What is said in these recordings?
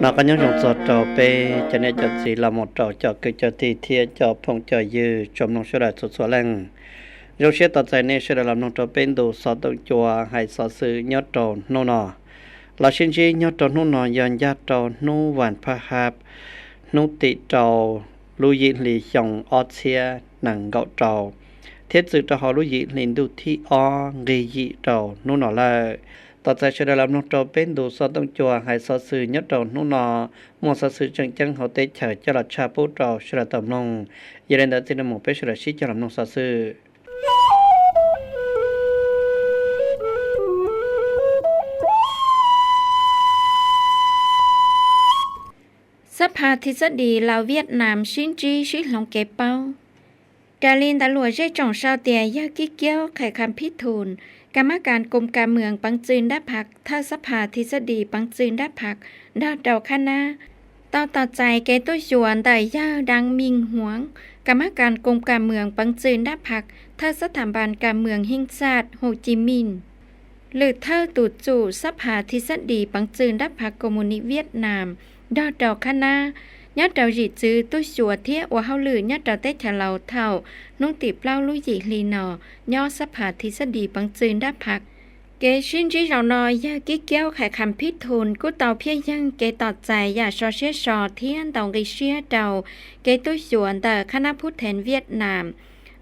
nó có những dòng giọt trò bê cho nên cho gì là một trò cho cái cho thì thiên cho phong cho dư trong nông số đại số lăng dấu xe tọt dài nên sẽ làm nông trò bên đồ sáu tông chùa hay sáu sự nhớ trò nô nọ là xin chi nhớ trò nô nọ dọn gia trò nô vạn pha hạp nô tị trò lưu dị lì dòng ọt xe nặng gạo trò thiết sự trò họ lưu dị lìn đủ thi o gây dị trò nô nọ làต่อใจจะได้รับนกจอเป็นดูซอต้องจัวให้ซอสื่อยัดจอนุ่นนอมองซอสื่อจังเขาเตะเฉยจะหลัดชาปูจอชลตำนงยันเดินจินหมู่เป็นชลชิจะรับนกซอสื่อสภาทฤษฎีลาวเวียดนามชินจีชิลงเก็บเป้าการลินตะลัวใจจ่องชาวเตียยากิเกี้ยวไขคำพิทูลกรรมการกรมการเมืองปังจีนได้พักท่าสภาทฤษฎีปังจีนได้พักดาวเดาคณะต่อใจแกตัวชวนแต่ย่าดังมิงหวงกรรมการกรมการเมืองปังจีนได้พักท่าสถาบันการเมืองหิงซาดโฮจิมินห์หรือท่าตูจู่สภาทฤษฎีปังจีนได้พักคอมมิวนิสต์เวียดนามดาวเดาคณะnhớ đầu dị chứ tôi chùa thiết và hao lử nhớ đầu tết trả lầu thảo nông tỉ plau lũ dị lì nọ nhó sắp hạ thì sẽ đi bằng chân đáp hạc kế xin trí rào nò ya ký kéo khải khám phít thôn của tàu phía dân kế tọt dài ya so xế sò thiên tàu gây xế đầu kế tôi chùa tờ khá nắp hút thèn Việt Nam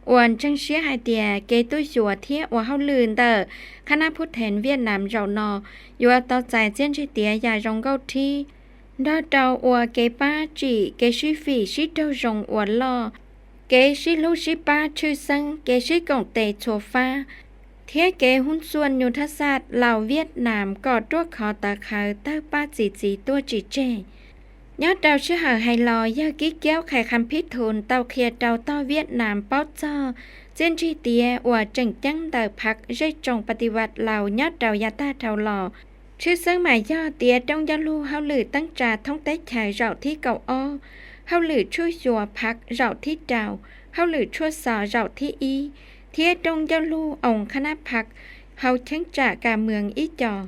uẩn chân xế hai tìa kế tôi chùa thiết và hao lử tờ khá nắp hút thèn Việt Nam rào nò dù tọt dài trên chế tìa ya rong gâu thi đó đầu ua kế ba chỉ kế sĩ phỉ sĩ đâu rồng ua lo kế sĩ lưu sĩ ba chư sân kế sĩ cổng tề chùa pha thiết kế hun xuân nhu thát sát lào Việt Nam có đuốc khó tà khởi tơ ba chỉ tua chỉ chê nhớ đầu sĩ hở hay lò do ký kéo khai khám phít thôn tàu khía đầu to Việt Nam bao cho trên chi tìa ua trần chăng tờ phạc dây trồng bạch vật lào nhớ đầu gia ta thảo lò chứ sân mà do tía trong giao lưu hao lử tăng trà thông tế chài rạo thi cầu o hao lử chua chùa phạc rạo thi trào hao lử chua sò rạo thi y thía trong giao lưu ổng khá nắp phạc hao chấn trả cả mường ý trò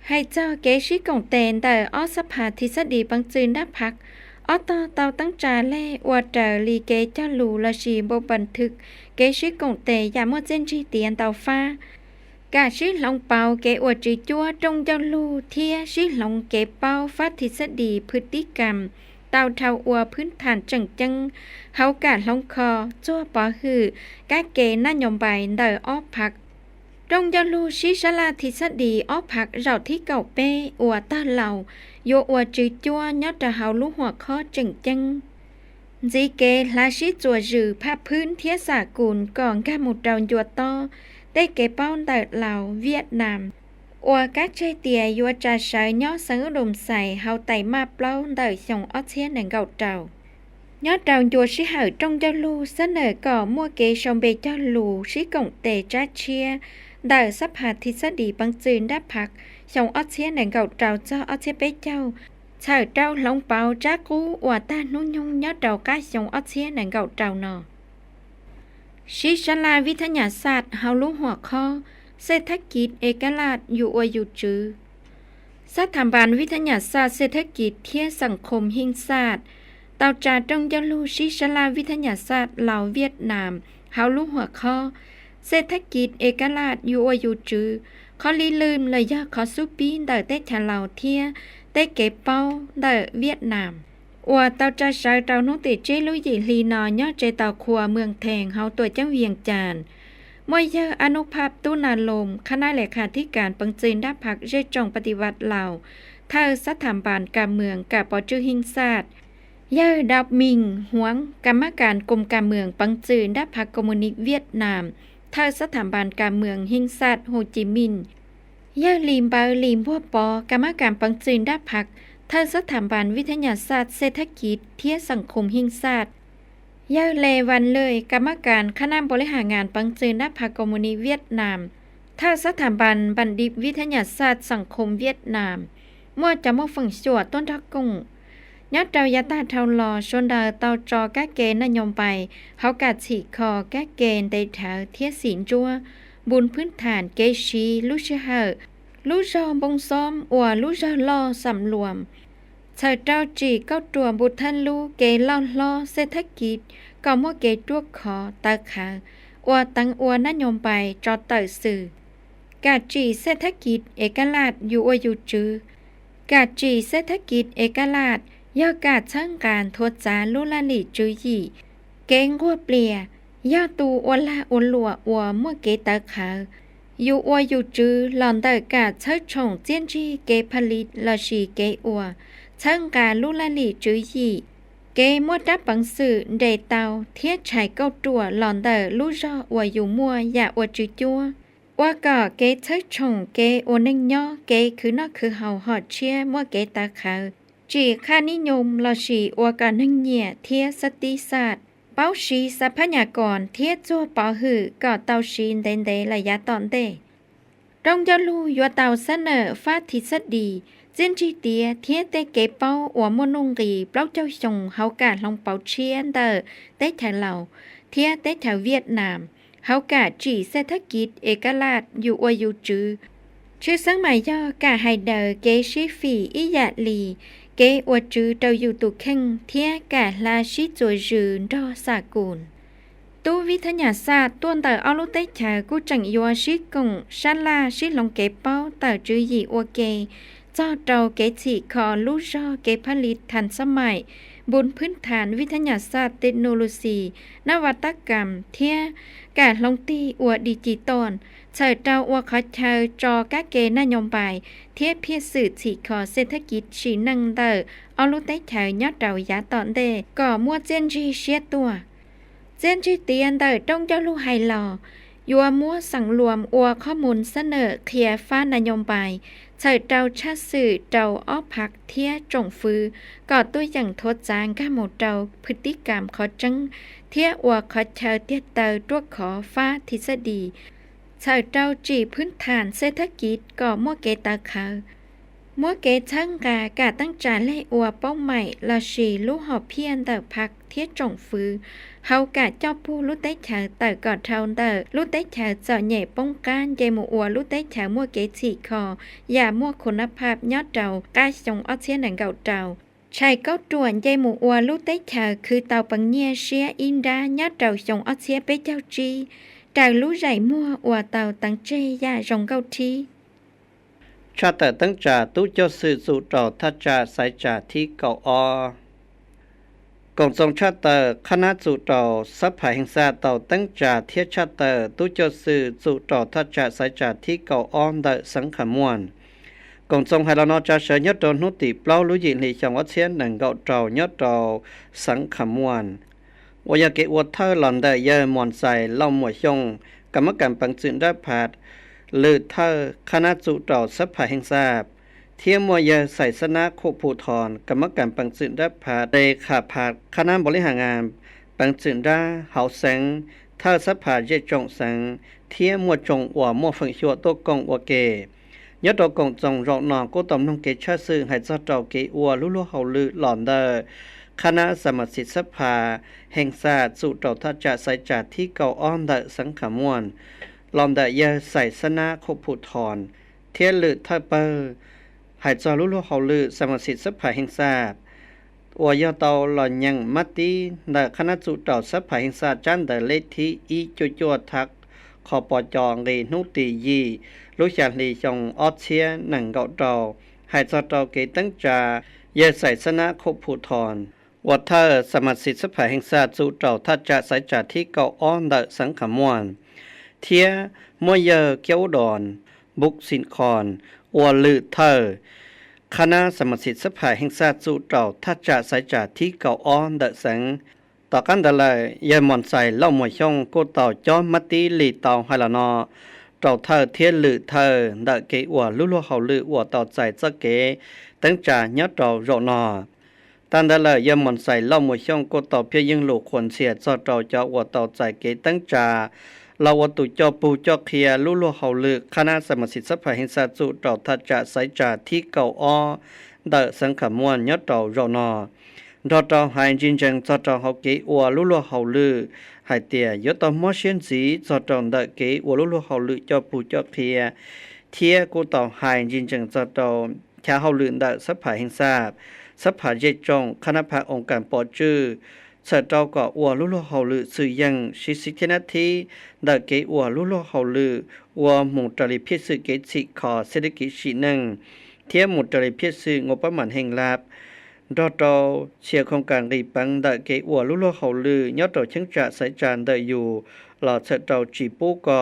hay cho kế sĩ cổng tên tờ o sắp hạ thì sẽ đi bằng chân đáp phạc o to tàu tăng trà lê ua trở lì kế cho lù là gì bộ bẩn thực kế sĩ cổng tề giảm một dân chi tiền tàu pha cả sĩ lòng bao kế ua trí chua trong giao lưu thia sĩ lòng kế bao phát thì sẽ đi phư tí cầm tàu thao uaพื้นฐานจังจังhậu cả lòng kho chua bỏ hư các kế na nhom bài đời óp phạc trong giao lưu sĩ sẽ là thì sẽ đi óp phạc rào thí cầu bê ua ta lầu vô ua trí chua nhớ trả hậu lũ hoặc khóจังจังdĩ kế là sĩ chùa rừ phá พื้น thiết giả cùn còn cả một đầu chùa toได้เก็บเป้าแต่ลาวเวียดนามอัวกัดใจเตียยัวจ่าใช้ย่อสังรมใส่เฮาไตมาเปล่าแต่ส่งออเชียนในเก่าเจ้าย่อเจ้ายัวสิหายtrong giao lưuเสนอก่อมั่วเกชมเบเจ้าลูสิกงเตจ้าเชียแต่สัพหาทฤษฎีบังจืนได้พักส่งออเชียนในเก่าเจ้าเจ้าออเชียเปเจ้าเฉยเจ้าหลงเปล่าจ้ากูอัวตานุ่งยงย่อเจ้าก้าส่งออเชียนในเก่าเจ้าหนอชิชลาวิทยาศาสตร์เฮารู้หัวข้อเศรษฐกิจเอกราชอยู่ออยู่จือสถาบันวิทยาศาสตร์เศรษฐกิจเทียสังคมหิงศาสตร์เตาจ่าตรงยาลูชิชลาวิทยาศาสตร์ลาวเวียดนามเฮารู้หัวข้อเศรษฐกิจเอกราชอยู่ออยู่จือขอลีลืมเลยย่อขอสุปีนเดอเตชะลาวเทียเตเก็บเป้าเดอเวียดนามว่าเตาจ่าใช้เตาโนติเจลุยลีนอย่อเจเตาครัวเมืองแทงเฮาตัวจังเวียงจานมวยเยออนุภาพตุนาลมคณะเลขาธิการปังจีนด้าพักเจจงปฏิวัติลาวท่าสถาบันการเมืองกับปอจือหิงซาดเยอดับมิงหวงกรรมการกรมการเมืองปังจีนด้าพักคอมมิวนิสต์เวียดนามท่าสถาบันการเมืองหิงซาดโฮจิมินห์เยอลิมบาลิมพัวปอกรรมการปังจีนด้าพักท่าสถาบันวิทยาศาสตร์เศรษฐกิจเทียสังคมหิงศาสตร์เยอเลวันเลยกรรมการคณะบริหารงานปังจืนด้าพรรคคอมมิวนิสต์เวียดนามท่าสถาบันบัณฑิตวิทยาศาสตร์สังคมเวียดนามมั่วจะมั่วฝั่งชั่วต้นทักกุ้งยัดเจ้ายาตาเทาลอชนดาเตาจอแก้เกณฑ์นโยมไปเขากัดฉีกคอแก้เกณฑ์ได้แถวเทียศีลจัวบุญพื้นฐานเกชีลุชเฮอลูกจอบงซ้อมอัวลูกจอลอสำรวม เฉิดเจ้าจีก็ตัวบุทันลูเกล่อล้อเศรษฐกิจก็มั่วเกตัวขอตาขาอัวตังอัวนโยมไปจอเตอสื่อกาจีเศรษฐกิจเอกราชอยู่ออยู่จือกาจีเศรษฐกิจเอกราชย่อกาช่างการทวดจาลุลาลิจือยี่เกงกัวเปลียย่อตูอวลาอวลัวอัวมั่วเกตาขาอยู่ออยู่จือหลอนเตอกาเชิดชงเจียนจีเกผลิตละชีเกอัวช่างการลุลาลิจือยี่เกมั่วดับปังสื่อเดเตาเทียดชายเก้าตัวหลอนเตอลุจออัวอยู่มั่วอย่าอัวจือจัวว่าก็เกเชิดชงเกโอนึงย่อเกคือนอกคือเฮาหอดเชียมั่วเกตาขาจีค่านิยมละชีอัวกานึงเนี่ยเทียสติศาสตร์เป้าชีทรัพยากรเทียจัวเป้าหือก็เตาชีนเดนเดระยะตอนเดต้องจะรู้ยัวเตาเสนอฟาทฤษฎีจินจีเตียเทียเตเกเป้าอัวมนงรีเป้าเจ้าชงเฮากาลองเป้าเชียนเดอเตแถวเหล่าเทียเตแถวเวียดนามเฮากาจีเศรษฐกิจเอกราชอยู่ออยู่จือชื่อสังหมายย่อกาไฮเดอร์เกชิฟีอิยาลีเกอวดจือเตาอยู่ตุเข่งเทียกาลาชิจวยจือดอสากูลตู้วิทยาศาสตร์ต้นเตอเอาลุเตชากูจังยัวชิกงชันลาชิลงเกเป้าเตอจือยีอวเกจอเตาเกจิคอลูจอเกผลิตทันสมัยบนพื้นฐานวิทยาศาสตร์เทคโนโลยีนวัตกรรมเทียกาลงตีอวดิจิตอลเฉิดเตาอวขอเชอจอกะเกนโยมไปเทียเพียสื่อฉีขอเศรษฐกิจชีนังเตอเอาลุเตชายอดเตายาตอนเดก่อมัวเจนจีเชียตัวเจนจีเตียนเตอต้องเจ้าลูกไฮลอยัวมัวสั่งรวมอัวข้อมูลเสนอเคลียฟ้านโยมไปเฉิดเตาชัดสื่อเตาอ้อพักเทียจงฟือก่อตัวอย่างทดจางก้าหมดเตาพฤติกรรมขอจังเทียอัวขอเชอเตียเตอตัวขอฟ้าทฤษฎีเฉิดเตาจีพื้นฐานเศรษฐกิจก่อมัวเกตาขามัวเกช่างกาตั้งจานเล่อัวเป้าใหม่ลาชีลูกหอบเพียนเตอพักเทียจงฟือเฮากะเจ้าผู้ลุเตเฉาเตอกอดเทาเตอลุเตเฉาเจาะใหญ่ป้องกันเยหมู่อัวลุเตเฉามัวเกฉีคออย่ามัวคุณภาพยอดเตากายจงออเชียนหนังเก่าเตาชายเก้าตวนเยหมู่อัวลุเตเฉาคือเตาปังเนียเชียอินดายอดเตาจงออเชียไปเจ้าจีเตาลู่ใหญ่มัวอัวเตาตั้งเจยาจงเก้าทีชาแต่ตั้งจ่าตู้เจ้าสื่อสู่ต่อทัจจาสายจ่าที่เก่าอกองทรงชาติคณะสู่ต่อสัพพะแห่งชาติต่อตั้งจ่าเทียชาติตู้เจ้าสื่อสู่ต่อทัจจาสายจ่าที่เก่าอ้อมเดสังขมวนกองทรงให้เรานอจาเสยยตนุติเปล่าลุยินหลีจังวัดเชียนหนังเก่าเจ้ายตเราสังขมวนวายเกอวดเธอหลอนได้เยอะมอนใส่เล่าหมวยชงกรรมการปังจืนได้ผาดหรือเธอคณะสู่ต่อสัพพะแห่งชาติเทียมมวยใส่สนะโคภูทรกรรมการปังจืนได้ผาดเดขาผาดคณะบริหารงานปังจืนได้เฮาแสงเธอสัพพะเยจงแสงเทียมมัวจงอัวมัวฝังชัวตัวกงอัวเกยอดกงจงรอนอก็ตอมนงเกชาซึ่งให้เจ้าเจ้าเกอัวลุเฮาลือหลอนเดอคณะสมาชิกสภาแห่งชาติสู่ต่อทัจจาสายจ่าที่เก่าอ้อมเดสังขมวนลอมเดยใส่สนะโคภูทรเทียลือเทเปอร์หายจอลุเฮาลือสมาชิกสภาแห่งชาติอวยเตาหลอนยังมัตติเดคณะสู่ต่อสภาแห่งชาติจันเดเลทีอีจัวทักขอปจองเรนุติยีลุชาลีจงออเชียหนังเก่าเตาหายจอเตาเกตั้งจาเยใส่สนะโคภูทรวัดเธอสมาชิกสภาแห่งชาติสู่เจ้าทัจจาสายจ่าที่เก่าอ้อมเดสังขมวนเทียมวยเกียวดอนบุกสินคอนอัวลือเธอคณะสมาชิกสภาแห่งชาติสู่เจ้าทัจจาสายจ่าที่เก่าอ้อมเดสังต่อกันเดลัยเยมอนใส่เล่าหมวยช่องกูเต่าจอมมัตติลีเต่าไฮลานอเจ้าเธอเทียลือเธอเดเกอัวลุเฮาลืออัวเต่าใจจะเกตั้งจ่ายอดเต่าโรนอตันเดลยมอนใส่เล่าหมวยช่องกูเต่าเพียยิงลูกควรเสียจอเต่าจะอัวเต่าใจเกตั้งจ่าเราวัตุจอปูจอเคียลุเฮาลือคณะสมาชิกสภาแห่งชาติสู่เต่าทัจจาสายจ่าที่เก่าอ้อเดสังขมวนยอดเต่าโรนอดอเต่าหายจริงจังจอเต่าเฮาเกอัวลุเฮาลือหายเตียยอดเต่ามัวเชียนสีจอเต่าเดเกอัวลุเฮาลือจอปูจอเคียเทียกูเต่าหายจริงจังจอเต่าแค่เฮาลือเดสภาแห่งชาติ สภาเยจงคณะภาองค์การปอจื้อเสเจ้าก็อัวลุลเฮาลือสื่อยังชิสิเทนาทีดะเกอัวลุลเฮาลืออัวหมู่ตริพิสึเกสิขอเศรษฐกิจชีนึงเทียหมู่ตริพิสึงบประมาณแห่งลาบดอตอเชียโครงการรีปังดะเกอัวลุลเฮาลือยอดตอเชิงจะใส่จานได้อยู่หลอดเสเจ้าจีปูก็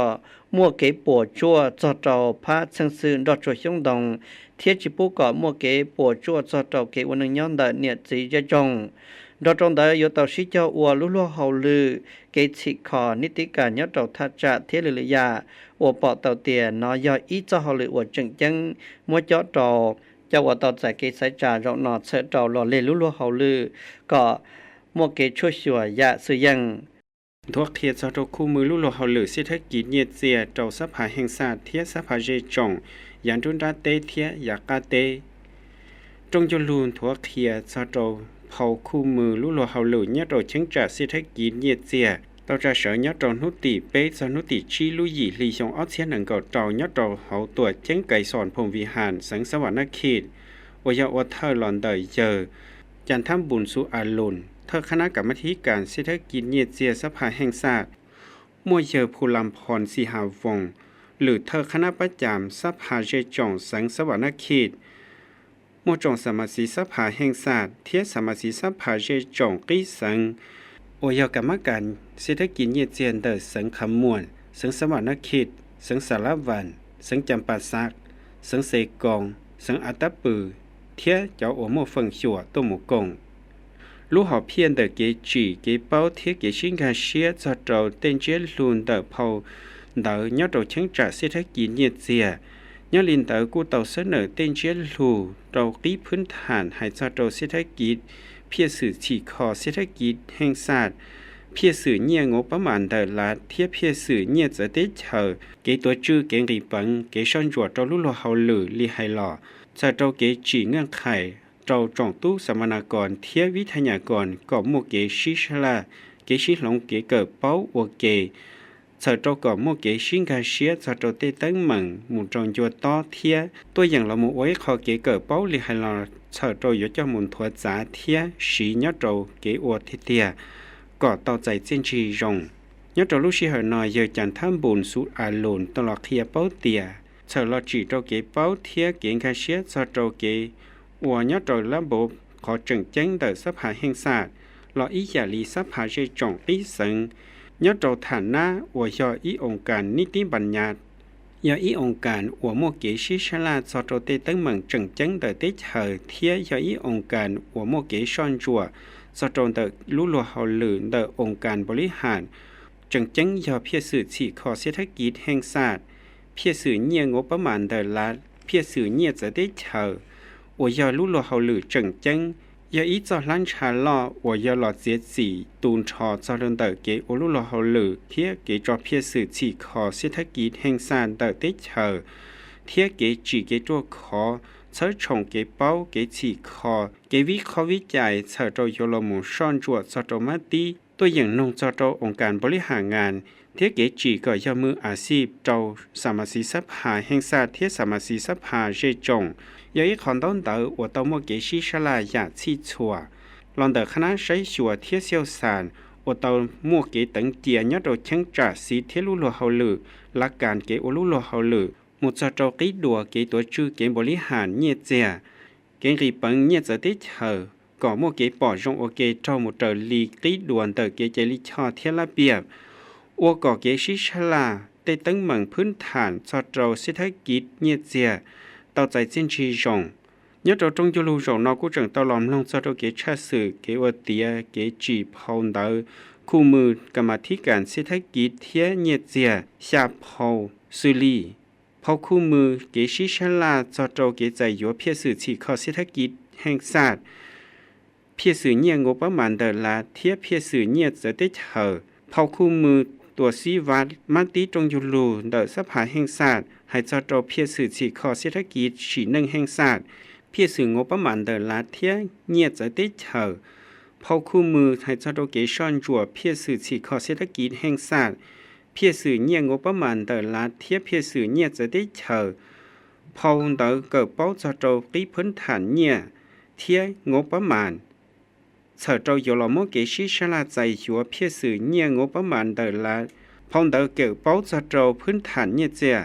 มั่วเกปัวจั่วจอเจ้าพระสังซืนดอตจวยชงดองเทียจีปูก็มั่วเกปัวจั่วจอเจ้าเกวันนึงย้อนดะเนี่ยจีจะจงดอตรงได้ยตอชิเจ้าอัวลุลเฮาลือเกสิขอนิติการยตอทัจจะเทเลลยาอัวปอเตาเตียนอยอีเจ้าเฮาลืออัวจึงจังมัวจอตอเจ้าว่าตอใจเกสายจารอนอเสเจ้าหล่อเลลุลเฮาลือก็มัวเกชั่วชัวยะสือยังทวกเทียเจ้าคู่มือลุลเฮาลือเศรษฐกิจเนียเจียเจ้าสภาแห่งชาติเทียสภาเจจงยันดุนดาเตเทียยากาเตจงจลูนทวกเทียเจ้าเผาคู่มือลุลเฮาลือเนี่ยเราเชิงจากเศรษฐกิจเนียเจียเราจะเสยเนี่ยเรานุติเป๊ะนุติชีลุยลีชงออเชียนังก็เราเนี่ยเราเฮาตัวเจ้งไก่สอนพงวิหารสังสวรรค์เขตวยาวัฒน์หลอนเดยเจอจันทำบุญสุอาลุนเธอคณะกรรมการเศรษฐกิจเนียเจียสภาแห่งชาติมวยเยอภูลำพรสีหาวงหรือเธอคณะประจำสภาเจจงสังสวรรค์เขตมวจงสมาชิกสภาแห่งชาติเทียสมาชิกสภาเจจงกีสังโอยกรรมการเศรษฐกิจเนียเจียนเดอสังคำมวลสังสวรรค์เขตสังสารวันสังจำปาสักสังเสกองสังอัตตปือเทียเจ้าโอโมฟังชัวตัวหมูกงลูกหอเพียนเดเกจีเกเป้าเทียเกชิงกาเชียจะเจ้าเต็นเจลุนเดเผาเดยอดเราเชิงจากเศรษฐกิจเนียเจียยอลินเตอกูเต่าเสนอเต็นเจลูเรากีพื้นฐานให้จะเจ้าเศรษฐกิจเพียสื่อฉีคอเศรษฐกิจแห่งชาติเพียสื่อเนียงบประมาณเดลัดเทียเพียสื่อเนียจะได้เฉอเกตัวจื้อเกงรีปังเกชอนจวดเราลุลเฮาลือลีไฮหล่อจะเจ้าเกจีเงื่อนไขเจ้าจงตู้สมนากรเทียวิทยากรก็โมเกชิชลาเกชิหลงเกเกิดเป้าโอเกเจ้าเจ้าก็โมเกชิงกาเชียเจ้าเจ้าเตตั้งเหมืองหมู่จงยัวต้อเทียตัวอย่างเราโมไว้ขอเกเกิดเป้าลิฮัลลาเจ้าเจ้าอยู่เจ้ามุนทัวจ๋าเทียสีเนาะเจ้าเกอวดเทียก็ต่อใจเจนชีจงเนาะเจ้าลูกชิหน่อยเยอะจันทำบุญสุอาลุนตลอดเทียเป้าเตียเจ้าเราจีเจ้าเกเป้าเทียเก่งกาเชียเจ้าเจ้าเกอัวเนี่ยโดยระบบขอจึงแจ้งเดอสภาแห่งชาติรออีอย่าลีสภาเจจงปีสังเนี่ยโดยฐานะอัวยออีองค์การนิติบัญญัติยออีองค์การอัวโมเกชิชลาสอโตเตตั้งเมืองจึงแจ้งเดอเตเฉยเทียยออีองค์การอัวโมเกชอนจัวสอโตเดอลุลเฮาลือเดอองค์การบริหารจึงแจ้งยอเพียสื่อฉีขอเศรษฐกิจแห่งชาติเพียสื่อเงียงบประมาณเดอลัดเพียสื่อเงียจะได้เฉย我要路路好路正经，要一早lan茶了，我要落节子顿茶早上的给我路路好路，贴给着片时起考เศรษฐกิจแห่งชาติ的ได้เฉอเทียเกจีเกตัวขอเชอชงเกเป้าเกฉีคอเกวิเคราะห์วิจัยเชอโจยโลมูซ่อนจวดเชอโจมาตีตัวอย่างนงเชอโจองค์การบริหารงานเทียเกจีก็ยอมืออาชีพเจ้าสมาชิกสภาแห่งชาติเทียสมาชิกสภาเจจง有一看到的，我到莫给西沙拉亚起错，让的可能谁说铁小山，我到莫给等点要到清查是铁路路好路，拉杆给我路路好路，莫做着几多给多住给บริหารเนี่ยเจ้า给日本เนี่ยจะได้เธอก็莫给保证我给招莫着离几多的给这里ชอเทียระเบียบ我ก็给西沙拉ได้ตั้งเมืองพื้นฐานชอเจ้าเศรษฐกิจเนี่ยเจ้าต่อใจเส้นชีจงยอดจงยูรูจงนอกูจังตลอมลงจะเกชาสื่อเกวเตียเกจีพาวเดอคู่มือกรรมธิการเศรษฐกิจเทียเนียเจียชาพาวสุลีพาวคู่มือเกชิชลาจะเกใจยัวเพียสื่อฉีข้อเศรษฐกิจแห่งชาติเพียสื่อเนียงบประมาณเดลาเทียเพียสื่อเนียจะได้เถอพาวคู่มือตัวซีวัดมาติจงยูรูเดอสภาแห่งชาติให้เจ้าโจเพียสื่อฉีข้อเศรษฐกิจฉีหนึ่งแห่งชาติเพียสื่องบประมาณเดลาเทียเนียจะได้เถอพอคู่มือให้เจ้าโจเกชอนจัวเพียสื่อฉีข้อเศรษฐกิจแห่งชาติเพียสื่อเนียงบประมาณเดลาเทียเพียสื่อเนียจะได้เถอพอเดอเกิดเป้าเจ้าโจกีพื้นฐานเนีย เทียงบประมาณเฉเจ้าอยู่ละมเกชิชลาใจหัวเพียสื่อเนี่ยงบประมาณเดละพองเดเกี่ยวเป้าจะเจ้าพื้นฐานเนี่ยเจีย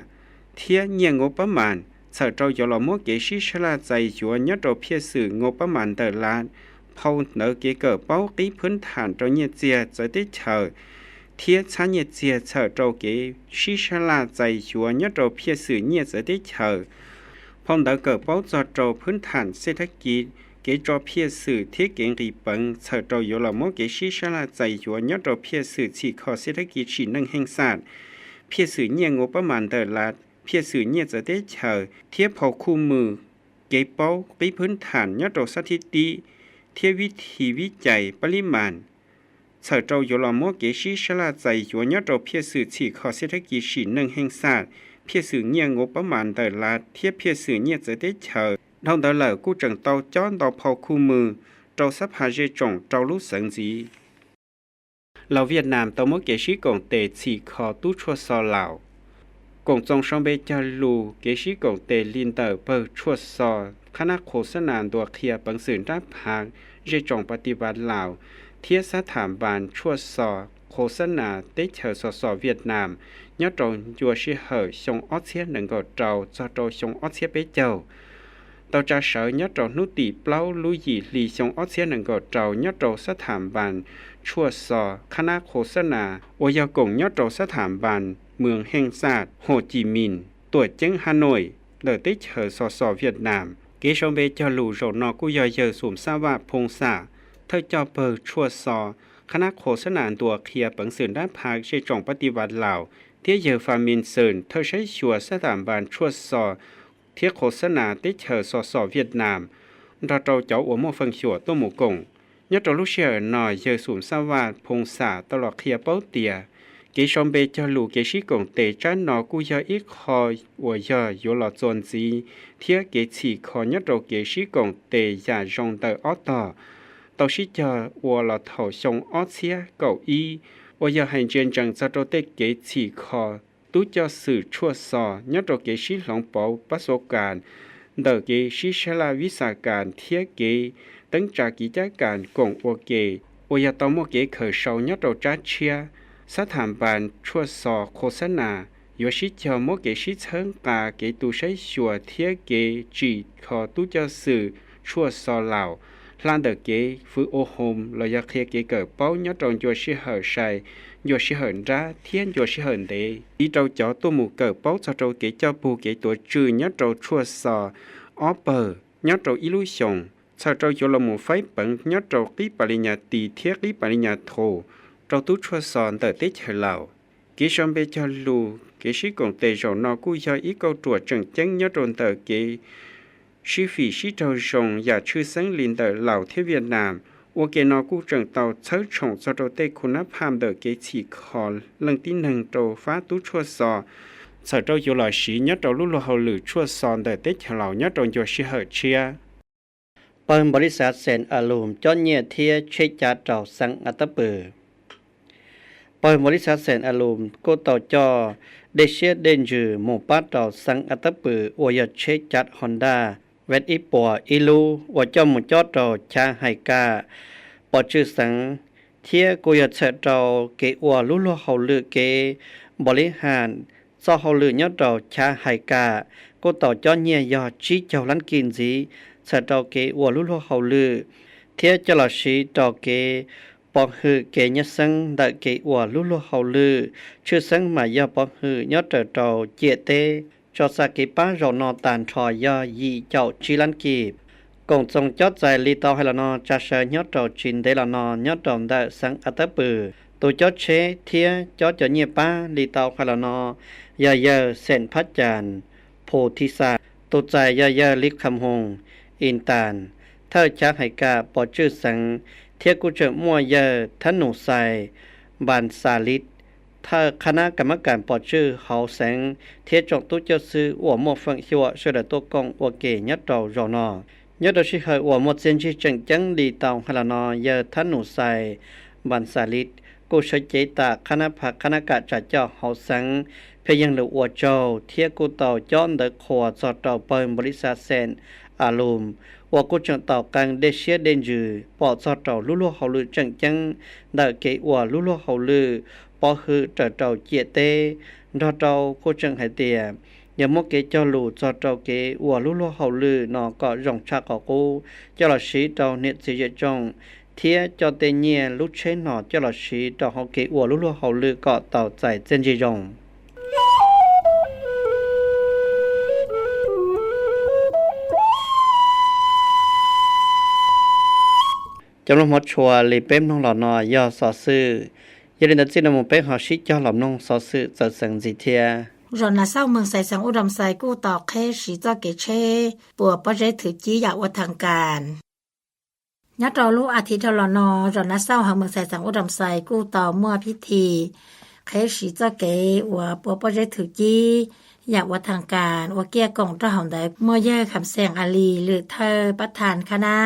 เทียเนี่ยงบประมาณเฉเจ้าอยู่ละมเกชิชลาใจหัวเนี่ยเจ้าเพียสื่องบประมาณเดละพองเดเกี่ยวเป้ากีพื้นฐานเจ้าเนี่ยเจียจะได้เฉเทียชาเนี่ยเจียเฉเจ้าเกชิชลาใจหัวเนี่ยเจ้าเพียสื่อเนี่ยจะได้เฉพองเดเกี่ยวเป้าจะเจ้าพื้นฐานเศรษฐกิจเกจอเพียสื่อเทียเก่งรีปังเฉเจ้าอยู่ละมเกชิชลาใจหัวเนี่ยเจ้าเพียสื่อฉีกคอเศรษฐกิจฉีนึงแห่งศาสตร์เพียสื่อเนี่ยงบประมาณเดละเพียสื่อเนี่ยจะได้เฉเทียบพอคู่มือเกเป้ากีพื้นฐานเนี่ยเจ้าสถิติเทียวิธีวิจัยปริมาณเฉเจ้าอยู่ละมเกชิชลาใจหัวเนี่ยเจ้าเพียสื่อฉีกคอเศรษฐกิจฉีนึงแห่งศาสตร์เพียสื่อเนี่ยงบประมาณเดละเทียบเพียสื่อเนี่ยจะได้เฉเราเดลกู้จังเตาจ้อนเตาพอคู่มือเจ้าสัพหาเจจงเจ้ารู้สังจีเราเวียดนามเตาโมเกชิกงเตฉีคอตู้ชัวซอลาวกงจงชงเบจาลูเกชิกงเตลินเตอร์เปิดชัวซอคณะโฆษณาตัวเคลียปังสื่นด้านพางเจจงปฏิบัติลาวเทียสถานบานชัวซอโฆษณาเตเชอสอเวียดนามยอดจงยัวชิเหอชงออเซียหนึ่งก็เจ้าจะโตชงออเซียเปเจ้าตาจะเสยยอดจงนุติเปล่าลุยลีชงออเซียหนึ่งก็เจ้ายอดจงสถานบานชัวซอคณะโฆษณาโอยากงยอดจงสถานบานเมืองแห่งชาติโฮจิมินห์ตัวเจิ้งฮานอยเดอติเชอสอเวียดนามเกชงเบจาลูโจนอกุยเยอสุมสาวะพงษาเธอเจ้าเปิดชัวซอคณะโฆษณาตัวเคลียปังสื่นด้านภาคเชจงปฏิบัติลาวเทียเยอฟามินเซินเธอใช้ชัวสถานบานชัวซอเทียโฆษณาติเชอสอเวียดนามเราเจ้าอัวโมฟังชัวตัวหมู่กงยอดลูเชียนอยเยอสุมสาวะพงษาตลอดเคลียเป้าเตียเกชอมเบจาลูเกชิกงเตจันนอกุยอีคอยอวยโยลอจนจีเทียเกชีคอยดเกชิกงเตยาจงเตออตตอชิจาอวลอเถาชงออเซียเก้าอีอวยให้เจนจังจะโตเตเกชีคอตุจาสื่อชั่วซอยดเกชิหลงเปาประสบการณ์เดเกชิชลาวิสาการเทียเกตั้งจากกิจการกงโอเกอวยตอมเกเขอเชายดจัดเชียสถานบานชัวซอโฆษณาโยชิเจอโมเกชิเชิงกาเกตูใช้ชัวเทียเกจีขอตุเจาสื่อชัวซอเหล่าลานเดเกฟือโอโฮมลอยเคเกเกิดเป้ายอดจงโยชิเหอชัยโยชิเหินราเทียนโยชิเหินเดอีเจ้าเจ้าตัวหมู่เกิดเป้าจะโจเกเจ้าปูเกตัวจื้อยอดโจชัวซออเปอร์ยอดโจอิลุชงชาโจโยลหมู่ไฟปังยอดโจกีปริญญาตีเทียกีปริญญาโทเราตู้ชัวซอนเตอติเฉลาเกชอมเบจาลูเกชิกงเตจอนอกุยาอีกตรวจจังจังยอดเตอเกชิฟีชิเจ้าจงอยากชื่อสังลินเตอเหล่าที่เวียดนามโอเกนอกุจังเตาเชิดชงจะโตเตคุณภาพเดเกชีคอลังที่หนึ่งโตฟ้าตู้ชัวซอเสดอยู่หลายสียอดลุลเขาหรือชัวซอนเตติเฉลายอดโยชิเหอเชียเปิดบริษัทเซนอารมณ์จอนเนียเทียเชจัดเจ้าสังอัตเปอปอยบริษัทเซนอารมณ์ก็ต่อจอเดเชียเดนจูหมู่ป้าต่อสังอัตเปออวยเชจัดฮอนด้าเวดอีปัวอีลูว่าจอหมู่จอต่อชาไฮกาปอชื่อสังเทียกุยเชเจ้าเกอวลุลเขาลือเกบริหารซอเขาลือยอดต่อชาไฮกาก็ต่อจอเนียยอชีเจ้าลันกินจีเชเจ้าเกอวลุลเขาลือเทียจลชีต่อเกปองหือเกยสังดะเกอวลุลเขาลือชื่อสังมายาปองหือยอดเจ้าเจเตจอสากิป้ารอนอตานทอยายีเจ้าชิลันกีบกงจงจอดใจลีตอให้ละนอจะเชยอดเจ้าจินเดละนอยอดดอมได้สังอัตปือตัวจอดเชเทียจอดจะเนียป้าลีตอให้ละนอยาเยอเส้นพัดจานโพธิศาสตัวใจยาเยอลิกคำหงอินตานเธอชักให้กาปอชื่อสังเทียกุเจมัวเยอธนุไซบานสาลิตถ้าคณะกรรมการปอชื่อเขาแสงเทียจงตู้เจ้าซื้ออัวหมดฟังชัวช่วยตัวกองอัวเกยยัดเรารอนอยอดชิเหออัวหมดเซนชิจังจังดีตาวฮลานอเยอธนุไซบานสาลิตกูใช้เจตาคณะผักคณะกะจัดเจ้าเขาแสง เพียงเหลืออวดเจ้าเทียกูเต่าย้อนเดขวจอดเต่าเปิลบริษัทเซนอารมณ์ว่ากูจังเต่ากังเดเชียเดนจือปอดจอดเต่าลู่เขาลือจังเดเกอว่าลู่เขาลือปอคือเต่าเจียเตดอเต่ากูจังไหเตียอย่ามกเกเจ้าลู่จอดเต่าเกอว่าลู่เขาลือนอก็รองชักกูเจ้าละสีเต่าเน็ตสิเจจงเทียจอเตเนียลุเชนหนอเจ้าละสีเต่าเขาเกอว่าลู่เขาลือก็เต่าใจเจนจีจงจำนวนหมดชัวรีเป้มน้องหล่อนอยอสอซื้อยาลินดัจินมุเป้หอชิจอหล่อน้องสอซื้อจะสังจิเทียรอนเศร้าเมืองใส่สังอุดมใส่กู้ต่อแค่สีเจ้าเกเชปัวปะเจถือจี้อยากว่าทางการยัดรอลูกอาทิตย์รอนรอนเศร้าหาเมืองใส่สังอุดมใส่กู้ต่อเมื่อพิธีแค่สีเจ้าเกว่าปัวปะเจถือจี้อยากว่าทางการว่าเกี้ยกองเจ้าหองใดเมื่อแย่คำแสงอาลีหรือเธอประธานคณะ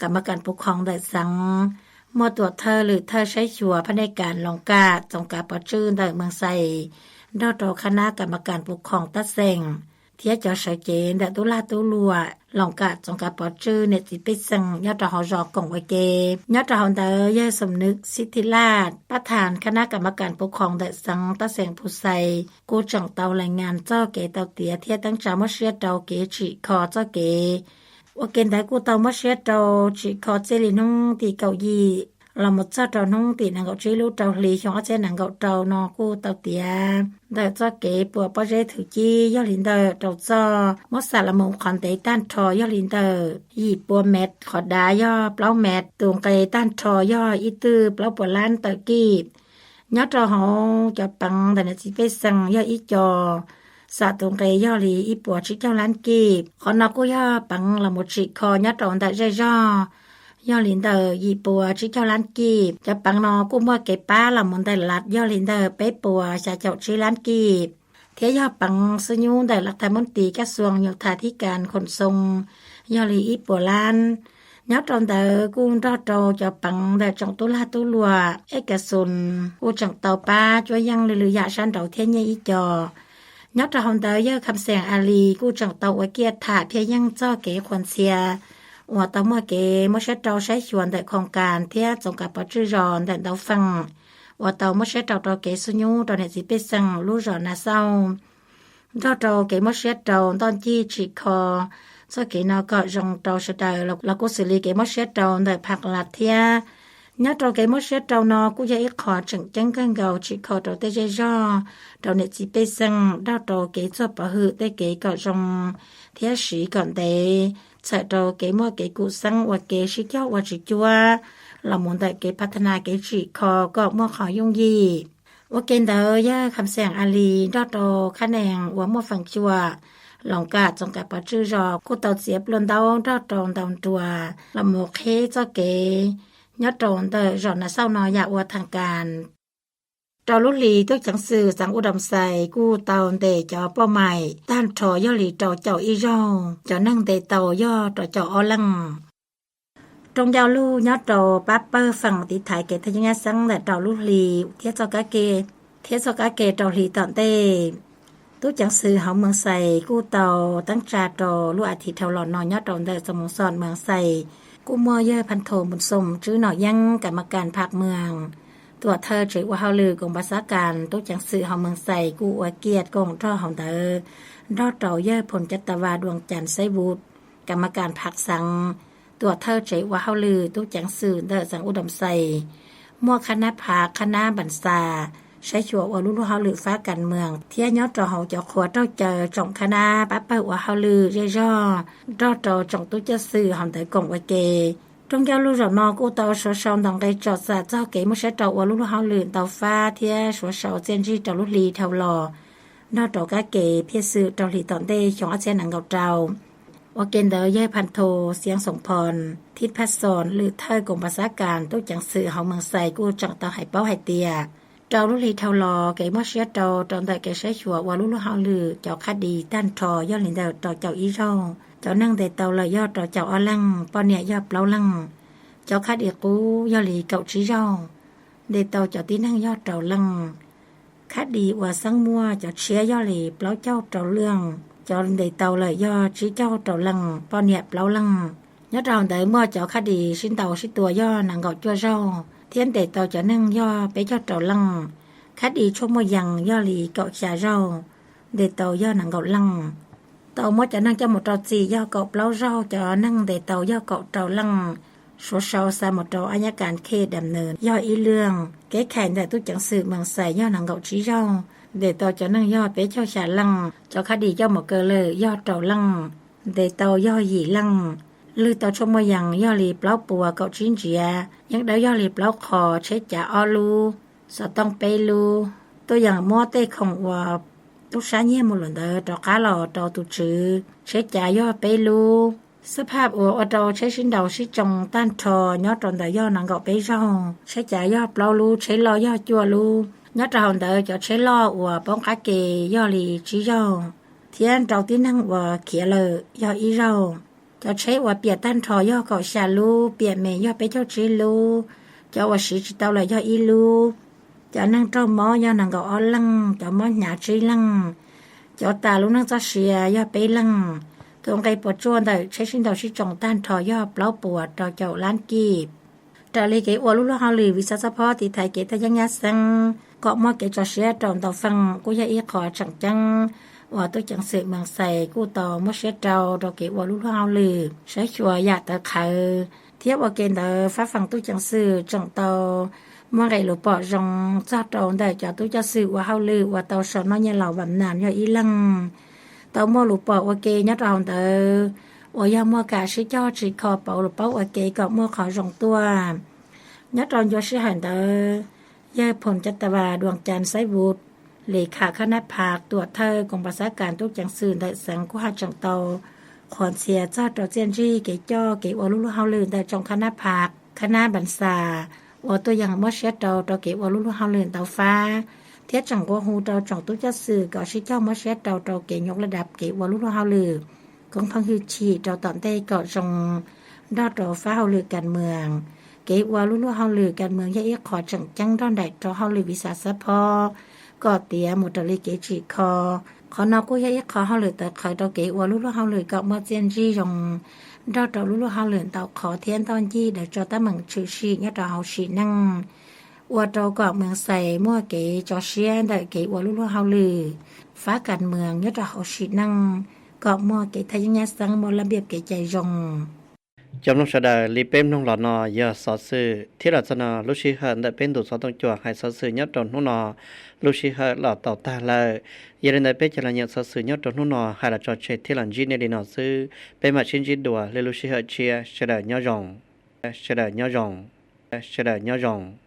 กรรมการปกครองได้สั่งเมื่อตัวเธอหรือเธอใช้ชัวพนักการลองกาจงกาประจื้นได้เมืองใส่ดอตคณะกรรมการปกครองตัดเซงเทียจอชัยเจนดตุลาตุลัวลองกาจงกาประจื้นเนติปิสังยอดหอจอกงไวเกยอดหอเดยสมนึกสิทธิราชประธานคณะกรรมการปกครองได้สั่งตัดเซงผู้ใส่กูจังเตารายงานเจ้าเกเตาเตียเทียตั้งจามเชียเตาเกจิคอเจ้าเกว่าเกณฑ์ได้กูเตามาเชียเตาจิคอเจลินงตีเกายีเราหมดเจ้าเตานงตีนังเกาจีรู้เตาหลีชงอาเจนังเกาเตานอกูเตาเตียได้เจ้าเก๋ปัวปะเจถือจียอลินเดอร์เตาเจ้ามดสารมงคอนเตต้านทอยอลินเดอร์ยีปัวเม็ดขอดายอเปล่าแมดตวงเกต้านทอยออีตื้อเปล่าปวล้านเตอกีบยอดเตาหอจะปังแต่ในสิเปสังยออีจอสะตรงเกยอลีอีปัวชิเจ้าล้านกีบขอนอกูยอปังละหมดชิคอยอดเตาแต่เจยอยอลินเดอร์ยีปัวชิเจ้าล้านกีบจะปังนอกูมัวเก็บป้าละมุนได้ลัดยอลินเดอร์เป๊ปัวชาเจ้าชิล้านกีบเทียยอปังสยูได้รัฐมนตรีกระทรวงโยธาธิการขนส่งยอลีอีปัวล้านยอดตอนเดอกูรอดโตจะปังได้จังตุลาตุลัวเอกสุนกูจังเตาป้าช่วยยังลือยาชันเดาเทียนยี่อีจอยอดหอนเดอเยอคำแสงอาลีกูจังเตาไวเกียถาเพียยังเจ้าเก๋ควนเซียว่าตเมื่อเก๋เมื่อใช้เตาใช้ชวนแต่โครงการเทียจงกับปัจจุบันแต่เตาฟังว่าเตาเมื่อใช้เตาเก๋สุญูตอนนี้สิเป็นสังรู้จอนาเศร้าเตาเก๋เมื่อใช้เตาตอนที่ฉีคอเจ้าเก๋นก็จงเตาเสดแล้วก็สิริเก๋เมื่อใช้เตาแต่ผักหลัดเทียnhớ trâu cái mốt xét trâu nó cũng dễ khó chừng chân cân gầu chỉ khó trâu tê dây do trâu này chỉ bê sưng đau trâu cái cho bảo hư tê cái cọ trong thiết sĩ còn tê sợ trâu cái mua cái cụ sưng và cái sĩ kéo và chỉ chua là muốn tại cái phát na cái chỉ khó có mua khó dùng gì và kênh đó ya khám sàng ali đau trâu khả năng và mua phần chua lòng cả trong cả bảo chữ rò cô tàu xếp luôn đau đau trâu đau chua là một khi cho cái nhớ trộn tờ rồi là sau nóอยากว่าทางการเจ้าลุลีตัวจังสื่อสังอุดมใส่กู้เตาเตเจ้าป้อใหม่ต้านทอย่อลีเจ้าอีเจ้าเจ้านั่งเตเตาย่อเจ้าอลังตรงยาวลู่ยอดโตปั๊บเปอร์ฝั่งติถ่ายเกทยังไงสังแต่เจ้าลุลีเทียเจ้ากะเกเทียเจ้ากะเกเจ้าลีตอนเตตัวจังสื่อเฮาเมืองใส่กู้เตาตั้งจาโตลู่อาทิตย์เท่าหลอนนอยอดโตเตสมองสอนเมืองใส่กูมัวเย่พันโทบุญสมจื้อหน่อยังกรรมการภาคเมืองตัวเธอจื้อว่าเฮาลือกองภาษาการตัวจังสื่อเฮาเมืองใส่กูอวยเกียรติกองท่อเฮาเตอรอดเต่าเย่ผลจัตวาดวงจันทร์ไสบุตรกรรมการภาคสังตัวเธอจื้อว่าเฮาลือตัวจังสื่อเตอสังอุดมใส่มั่วคณะภาคคณะบัญชาใช้ชัวว่ารู้เฮาลือฟ้าการเมืองเที่ยยอดเจ้าเฮาเจ้าขวดเจ้าเจอจงคณะปั๊บเปิ้ว่าเฮาลือย่อรอดเจ้าจงตัวจะสื่อเฮาเตอกงไว้เกtrong giao lưu rồi nó cô tàu số sau đồng đây chọn ra cho cái một sẽ tàu ở lúc họ luyện tàu pha thì số sau trên chi tàu lúc lì theo lò nó tàu cá kề phía sự tàu lì tận đây chọn trên nắng gạo tràoว่าเกณฑ์เดอเย่พันโทเสียงสงพรทิศพัศรหรือเธอกรมภาษาการตู้จังสื่อเฮาเมืองใส่กูจังเตาไหเป้าไหเตียเจ้าลุลีเท่าลอเก๋มอเชียเจ้าตอนแต่เก๋ใช้ชัวว่าลุเฮาลือเจ้าคดีต้านทอย่อลินเดอเจ้าอีเจ้าเจ้านั่งแต่เตาเลยย่อเจ้าอลังปอเนี่ยย่อเปล่าลังเจ้าคดีกูย่อลีเก่าชี้เจ้าเดเตาเจ้าที่นั่งย่อเจ้าลัง คดีว่าสังมัวจะเชียย่อหลีเปล่าเจ้าเจ้าเรื่องจอได้เตาเลยย่อชี้เจ้าเจ้าลังป้อเนี่ยเปล่าลังยอดเราได้เมื่อเจ้าคดีชิ้นเตาชิ้นตัวย่อนางเกาจั่วเจ้าเทียนเตเตาจะนั่งย่อไปเจ้าเจ้าลังคดีชั่วโมยังย่อหลีเกาะชาเจ้าเดเตาย่อนางเกาลังเตาเมื่อจะนั่งจะหมดเตาจีย่อเกาเปล่าเจ้าจะนั่งเดเตาย่อเกาเจ้าลังสัวเชาสามดอัยการเขตดำเนินย่ออีเรื่องแก้ไขได้ทุกจังสื่อเมืองใส่ย่อนางเกาชี้เจ้าเดเตาจะนั่งย่อไปเจ้าชาลังเจ้าคดีเจ้าหมดเกเลยย่อเจ้าลังเดเตาย่อหยีลังลือเตาชมยังย่อหลีเปล่าปัวเกาชิ้นเจียยังได้ย่อหลีเปล่าคอใช้จ่าออลูสต้องไปลูตัวอย่างมอเตของว่าตุชาเยี่ยมหมดเลยเจ้าขาหล่อเจ้าตุจือใช้จ่าย่อไปลูสภาพอัวอดอใช้ชิ้นเดาชิจงต้านทอยอดตอนแต่ย่อนางเกาไปเจ้าใช้จ่ายอเปล่าลูใช้ลอยอจั่วลูยอดตอนแต่จะใช้ล่ออัวป้องกะเกย่อหลีชี้เจ้าเทียนเจ้าที่นั่งว่าเขียเลยย่ออีเจ้าจะใช้ว่าเปียต้านทอย่อเกาชาลูเปียเมย่อไปเจ้าชีลูจะว่าสีจิตเตาเลยย่ออีลูจะนั่งเจ้าหมอย่อนางเกาอ้อลังจะหมอหยาชีลังจะตาลูนั่งจะเสียย่อไปลังตรงไกปวดจวนได้ใช้ชิ้นเดาชิจงต้านทอย่อเปล่าปวดต่อเจ้าล้านกีบตาลีเกอวลุลฮาลีวิสาสะพอติไทยเกตยังยะสังเกาะมอเกจอเชียตอมต่อฟังกูยะอีขอจังจังว่าตัวจังสืบเมืองใส่กูต่อมอเชียเจ้าดอกเกอวลุลฮาลีใช้ชัวยะตะเขาเทียบว่าเกณฑ์เดอฟ้าฟังตัวจังสือจังต่อมอไกหลปอจงจ้าตองได้จากตัวจังสือว่าเฮาลือว่าต่อสอนยะเหล่าบำนานยะอีลังเตาหม้อหลูปอกว่าเกยัดเราเตอว่ายาหม้อกาชิจ้อชิคอเป่าหลูปอกว่าเกก็หม้อขอส่งตัวยัดรอนยชิหันเตอยาผลจัตวาดวงจันทร์ไซบุตรเลขาคณะภาคตรวจเธอกองประชาการทุกจังสื่อได้สังกุหาจังเตาขอนเสียเจ้าเตาเจียนจี้เกจ้อเกวลุลุเฮาลืนได้จงคณะภาคคณะบรรษาว่าตัวอย่างมอเชียเตาเกวลุลุเฮาลืนเตาฟ้าเทียจังกัวฮูเตาจังตุจัดสื่อก็ชิเจ้ามอเชตเตาเกยกระดับเกวลุลเฮาลือกองพังฮือชีเจ้าตอนได้ก็จงดอดฟ้าเฮาลือการเมืองเกวลุลเฮาลือการเมืองยะเอียขอจังจังดอนได้เจ้าเฮาลือวิสาสะพอก็เตียมุตลิเกจิคอขอนอกกูยะเอียขอเฮาลือแต่ขอเตาเกวลุลเฮาลือก็มาเจียนจีจงดอดลุลเฮาลือเตาขอเทียนตอนจี้ได้เจ้าตะเมืองชื่อชียะเตาเฮาชีนั่งว่าเราก็เมืองใส่มั่วเก๋จอเชียนได้เก๋ว่าลุลุเฮาลือฟ้าการเมืองยะเฮาชีนั่งก็มั่วเก๋ทยังยะสังมระเบียบเก๋ใจจงจำนวนชดาลีเป้มนองหลอนอยาสอสื่อที่รัชนาลุชิฮันได้เป็นดุสอต้องจัวให้สอสื่อยอดตนหุนลุชิฮันหลอดต่อตาเลยยันได้เป็นจรญสอสื่อยอดตนหุนให้ละจอเชที่หลังจีเนดินอซื้อเป็นมาชินจิดัวเลลุชิฮันเชียชดายอจงชดายอจงชดายอจง